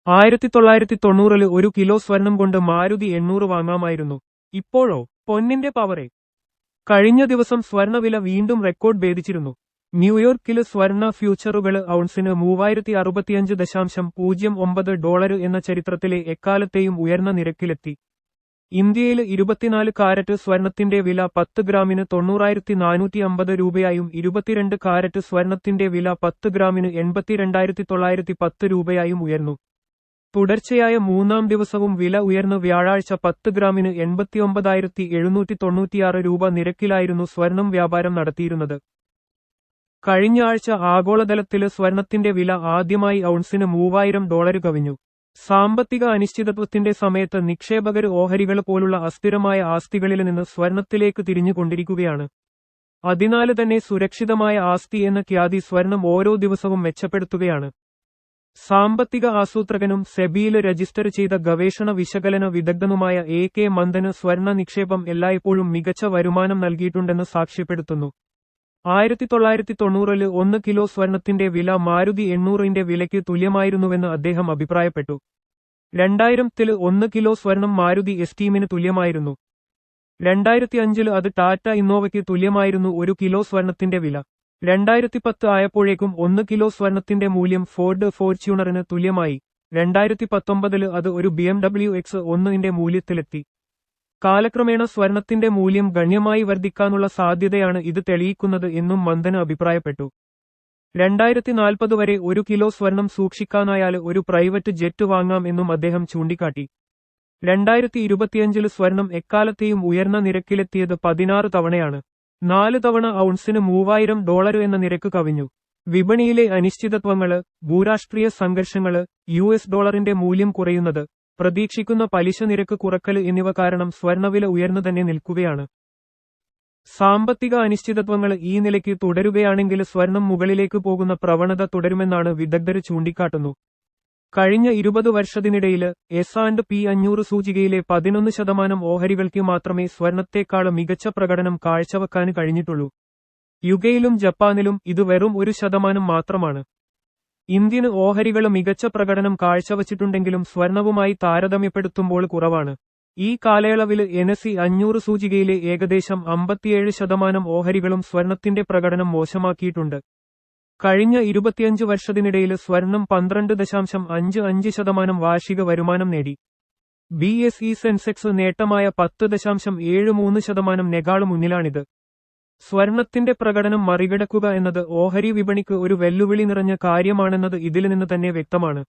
1990-ല് 1 kilo സ്വർണം കൊണ്ട് മാരുതി 800 വാങ്ങാമായിരുന്നു. ഇപ്പോഴോ പൊന്നിന്റെ പവറെ. കഴിഞ്ഞ ദിവസം സ്വർണവില വീണ്ടും റെക്കോർഡ് ഭേദിച്ചിരുന്നു. ന്യൂയോർക്കില് സ്വർണ ഫ്യൂച്ചറുകള് ഔൺസിന് $3065.09 എന്ന ചരിത്രത്തിലെ എക്കാലത്തെയും ഉയർന്ന നിരക്കിലെത്തി. ഇന്ത്യയില് 24 കാരറ്റ് സ്വർണത്തിന്റെ വില 10 ഗ്രാമിന് 90,450 രൂപയായും 22 കാരറ്റ് സ്വർണത്തിന്റെ വില 10 ഗ്രാമിന് 82,910 രൂപയായും ഉയർന്നു. തുടർച്ചയായ മൂന്നാം ദിവസവും വില ഉയർന്ന് വ്യാഴാഴ്ച 10 ഗ്രാമിന് 89,796 രൂപ നിരക്കിലായിരുന്നു സ്വർണം വ്യാപാരം നടത്തിയിരുന്നത്. കഴിഞ്ഞ ആഴ്ച ആഗോളതലത്തില് സ്വർണത്തിന്റെ വില ആദ്യമായി ഔൺസിന് $3000 കവിഞ്ഞു. സാമ്പത്തിക അനിശ്ചിതത്വത്തിന്റെ സമയത്ത് നിക്ഷേപകര് ഓഹരികള് പോലുള്ള അസ്ഥിരമായ ആസ്തികളില് നിന്ന് സ്വർണത്തിലേക്ക് തിരിഞ്ഞുകൊണ്ടിരിക്കുകയാണ്. അതിനാല് തന്നെ സുരക്ഷിതമായ ആസ്തി എന്ന ഖ്യാതി സ്വർണം ഓരോ ദിവസവും മെച്ചപ്പെടുത്തുകയാണ്. സാമ്പത്തിക ആസൂത്രകനും സെബിയില് രജിസ്റ്റർ ചെയ്ത ഗവേഷണ വിശകലന വിദഗ്ധനുമായ AK മന്ദന് സ്വർണ നിക്ഷേപം എല്ലായ്പ്പോഴും മികച്ച വരുമാനം നൽകിയിട്ടുണ്ടെന്ന് സാക്ഷ്യപ്പെടുത്തുന്നു. 1990-ല് 1 കിലോ സ്വർണത്തിന്റെ വില മാരുതി 800-ന്റെ വിലയ്ക്ക് തുല്യമായിരുന്നുവെന്ന് അദ്ദേഹം അഭിപ്രായപ്പെട്ടു. 2000-ല് 1 കിലോ സ്വർണം മാരുതി എസ്റ്റീമിന് തുല്യമായിരുന്നു. 2005-ല് അത് ടാറ്റ ഇന്നോവയ്ക്ക് തുല്യമായിരുന്നു 1 കിലോ സ്വർണത്തിന്റെ വില. 2010 ആയപ്പോഴേക്കും 1 കിലോ സ്വർണത്തിന്റെ മൂല്യം ഫോർഡ് ഫോർച്യൂണറിന് തുല്യമായി. 2019-ല് അത് ഒരു BMW X1-ന്റെ മൂല്യത്തിലെത്തി. കാലക്രമേണ സ്വർണത്തിന്റെ മൂല്യം ഗണ്യമായി വർദ്ധിക്കാനുള്ള സാധ്യതയാണ് ഇത് തെളിയിക്കുന്നത് എന്നും മന്ദന് അഭിപ്രായപ്പെട്ടു. 2040 വരെ 1 കിലോ സ്വർണം സൂക്ഷിക്കാനായാല് ഒരു പ്രൈവറ്റ് ജെറ്റ് വാങ്ങാം എന്നും അദ്ദേഹം ചൂണ്ടിക്കാട്ടി. 2025-ല് സ്വർണം എക്കാലത്തെയും ഉയർന്ന നിരക്കിലെത്തിയത് 16 തവണയാണ്. 4 തവണ ഔൺസിന് $3000 എന്ന നിരക്ക് കവിഞ്ഞു. വിപണിയിലെ അനിശ്ചിതത്വങ്ങള്, ഭൂരാഷ്ട്രീയ സംഘർഷങ്ങള്, US ഡോളറിന്റെ മൂല്യം കുറയുന്നത്, പ്രതീക്ഷിക്കുന്ന പലിശ നിരക്ക് കുറക്കല് എന്നിവ കാരണം സ്വർണവില ഉയർന്നു തന്നെ നിൽക്കുകയാണ്. സാമ്പത്തിക അനിശ്ചിതത്വങ്ങള് ഈ നിലയ്ക്ക് തുടരുകയാണെങ്കില് സ്വർണം മുകളിലേക്ക് പോകുന്ന പ്രവണത തുടരുമെന്നാണ് വിദഗ്ധര് ചൂണ്ടിക്കാട്ടുന്നു. കഴിഞ്ഞ 20 വർഷത്തിനിടയില് S&P 500 സൂചികയിലെ 11% ഓഹരികൾക്ക് മാത്രമേ സ്വർണത്തേക്കാള് മികച്ച പ്രകടനം കാഴ്ചവെക്കാന് കഴിഞ്ഞിട്ടുള്ളൂ. യുകെയിലും ജപ്പാനിലും ഇത് വെറും 1% മാത്രമാണ്. ഇന്ത്യന് ഓഹരികള് മികച്ച പ്രകടനം കാഴ്ചവച്ചിട്ടുണ്ടെങ്കിലും സ്വർണവുമായി താരതമ്യപ്പെടുത്തുമ്പോൾ കുറവാണ്. ഈ കാലയളവില് NSE 500 സൂചികയിലെ ഏകദേശം 57% ഓഹരികളും സ്വർണത്തിന്റെ പ്രകടനം മോശമാക്കിയിട്ടുണ്ട്. കഴിഞ്ഞ 25 വർഷത്തിനിടയില് സ്വർണം 12.55% വാർഷിക വരുമാനം നേടി. BSE സെൻസെക്സ് നേട്ടമായ 10.73% നെക്കാള് മുന്നിലാണിത്. സ്വർണത്തിന്റെ പ്രകടനം മറികടക്കുക എന്നത് ഓഹരി വിപണിക്ക് ഒരു വെല്ലുവിളി നിറഞ്ഞ കാര്യമാണെന്നത് ഇതില് നിന്ന് തന്നെ വ്യക്തമാണ്.